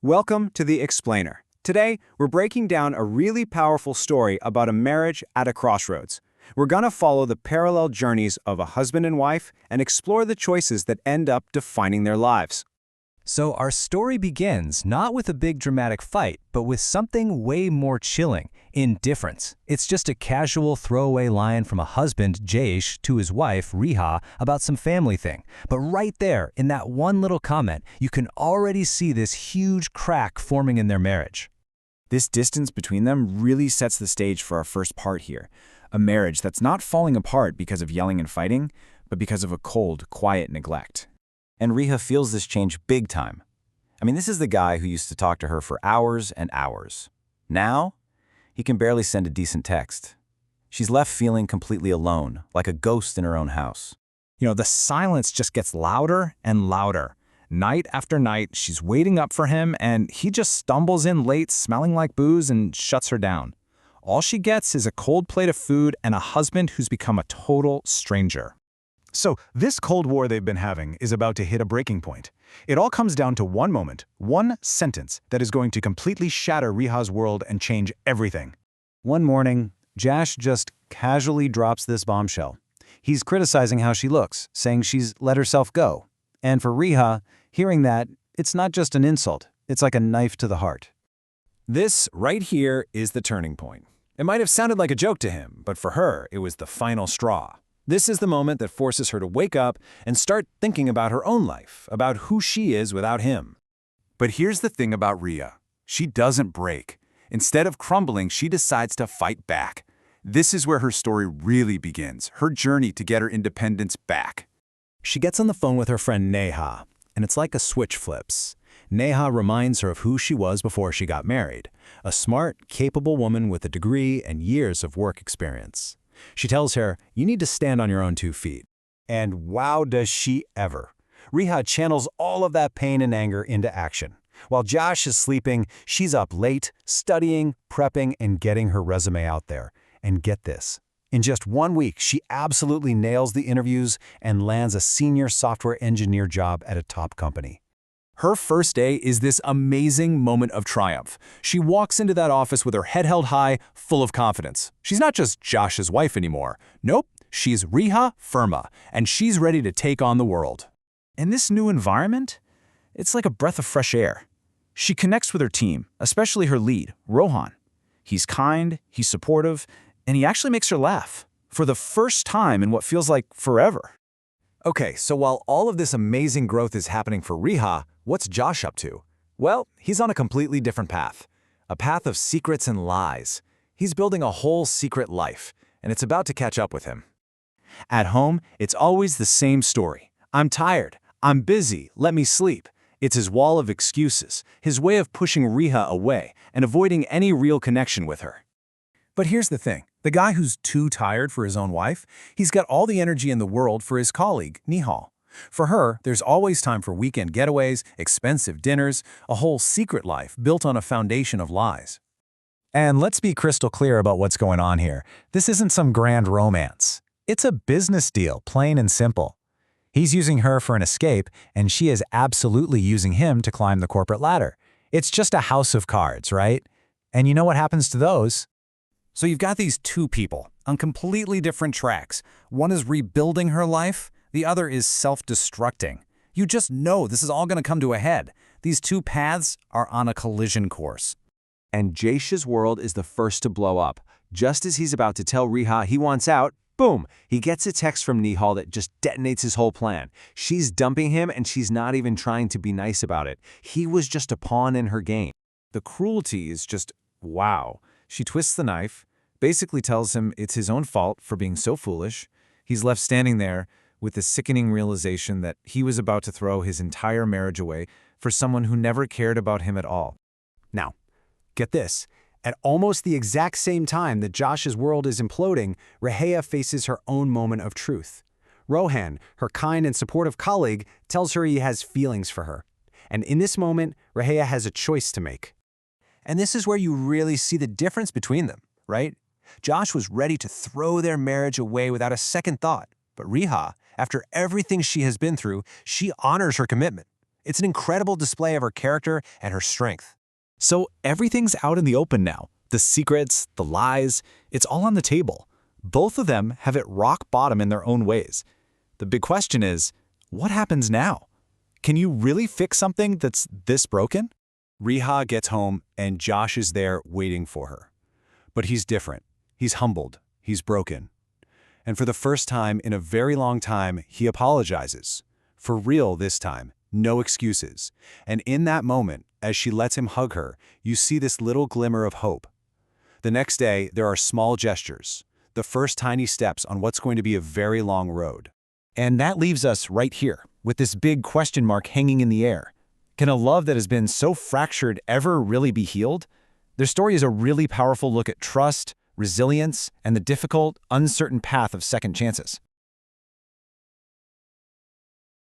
Welcome to The Explainer. Today, we're breaking down a really powerful story about a marriage at a crossroads. We're gonna follow the parallel journeys of a husband and wife and explore the choices that end up defining their lives. So our story begins not with a big dramatic fight, but with something way more chilling, indifference. It's just a casual throwaway line from a husband, Jayesh, to his wife, Riha, about some family thing. But right there, in that one little comment, you can already see this huge crack forming in their marriage. This distance between them really sets the stage for our first part here. A marriage that's not falling apart because of yelling and fighting, but because of a cold, quiet neglect. And Riha feels this change big time. I mean, this is the guy who used to talk to her for hours and hours. Now, he can barely send a decent text. She's left feeling completely alone, like a ghost in her own house. The silence just gets louder and louder. Night after night, she's waiting up for him, and he just stumbles in late, smelling like booze, and shuts her down. All she gets is a cold plate of food and a husband who's become a total stranger. So this Cold War they've been having is about to hit a breaking point. It all comes down to one moment, one sentence that is going to completely shatter Riha's world and change everything. One morning, Jash just casually drops this bombshell. He's criticizing how she looks, saying she's let herself go. And for Riha, hearing that, it's not just an insult, it's like a knife to the heart. This right here is the turning point. It might have sounded like a joke to him, but for her, it was the final straw. This is the moment that forces her to wake up and start thinking about her own life, about who she is without him. But here's the thing about Riha. She doesn't break. Instead of crumbling, she decides to fight back. This is where her story really begins, her journey to get her independence back. She gets on the phone with her friend Neha, and it's like a switch flips. Neha reminds her of who she was before she got married, a smart, capable woman with a degree and years of work experience. She tells her, you need to stand on your own 2 feet. And wow, does she ever. Riha channels all of that pain and anger into action. While Josh is sleeping, she's up late, studying, prepping, and getting her resume out there. And get this. In just 1 week, she absolutely nails the interviews and lands a senior software engineer job at a top company. Her first day is this amazing moment of triumph. She walks into that office with her head held high, full of confidence. She's not just Josh's wife anymore. Nope, she's Riha Firma, and she's ready to take on the world. In this new environment, it's like a breath of fresh air. She connects with her team, especially her lead, Rohan. He's kind, he's supportive, and he actually makes her laugh. For the first time in what feels like forever. Okay, so while all of this amazing growth is happening for Riha, what's Josh up to? Well, he's on a completely different path. A path of secrets and lies. He's building a whole secret life, and it's about to catch up with him. At home, it's always the same story. I'm tired. I'm busy. Let me sleep. It's his wall of excuses, his way of pushing Riha away and avoiding any real connection with her. But here's the thing. The guy who's too tired for his own wife, he's got all the energy in the world for his colleague, Nihal. For her, there's always time for weekend getaways, expensive dinners, a whole secret life built on a foundation of lies. And let's be crystal clear about what's going on here. This isn't some grand romance. It's a business deal, plain and simple. He's using her for an escape, and she is absolutely using him to climb the corporate ladder. It's just a house of cards, right? And you know what happens to those? So you've got these 2 people on completely different tracks. One is rebuilding her life, the other is self-destructing. You just know this is all going to come to a head. These 2 paths are on a collision course. And Jayesh's world is the first to blow up. Just as he's about to tell Riha he wants out, boom, he gets a text from Nihal that just detonates his whole plan. She's dumping him, and she's not even trying to be nice about it. He was just a pawn in her game. The cruelty is just wow. She twists the knife, basically tells him it's his own fault for being so foolish. He's left standing there with the sickening realization that he was about to throw his entire marriage away for someone who never cared about him at all. Now, get this. At almost the exact same time that Josh's world is imploding, Riha faces her own moment of truth. Rohan, her kind and supportive colleague, tells her he has feelings for her. And in this moment, Riha has a choice to make. And this is where you really see the difference between them, right? Josh was ready to throw their marriage away without a second thought. But Riha, after everything she has been through, she honors her commitment. It's an incredible display of her character and her strength. So everything's out in the open now. The secrets, the lies, it's all on the table. Both of them have it rock bottom in their own ways. The big question is, what happens now? Can you really fix something that's this broken? Riha gets home and Josh is there waiting for her. But he's different. He's humbled. He's broken. And for the first time in a very long time, he apologizes. For real this time, no excuses. And in that moment, as she lets him hug her, you see this little glimmer of hope. The next day, there are small gestures, the first tiny steps on what's going to be a very long road. And that leaves us right here, with this big question mark hanging in the air. Can a love that has been so fractured ever really be healed? Their story is a really powerful look at trust, resilience, and the difficult, uncertain path of second chances.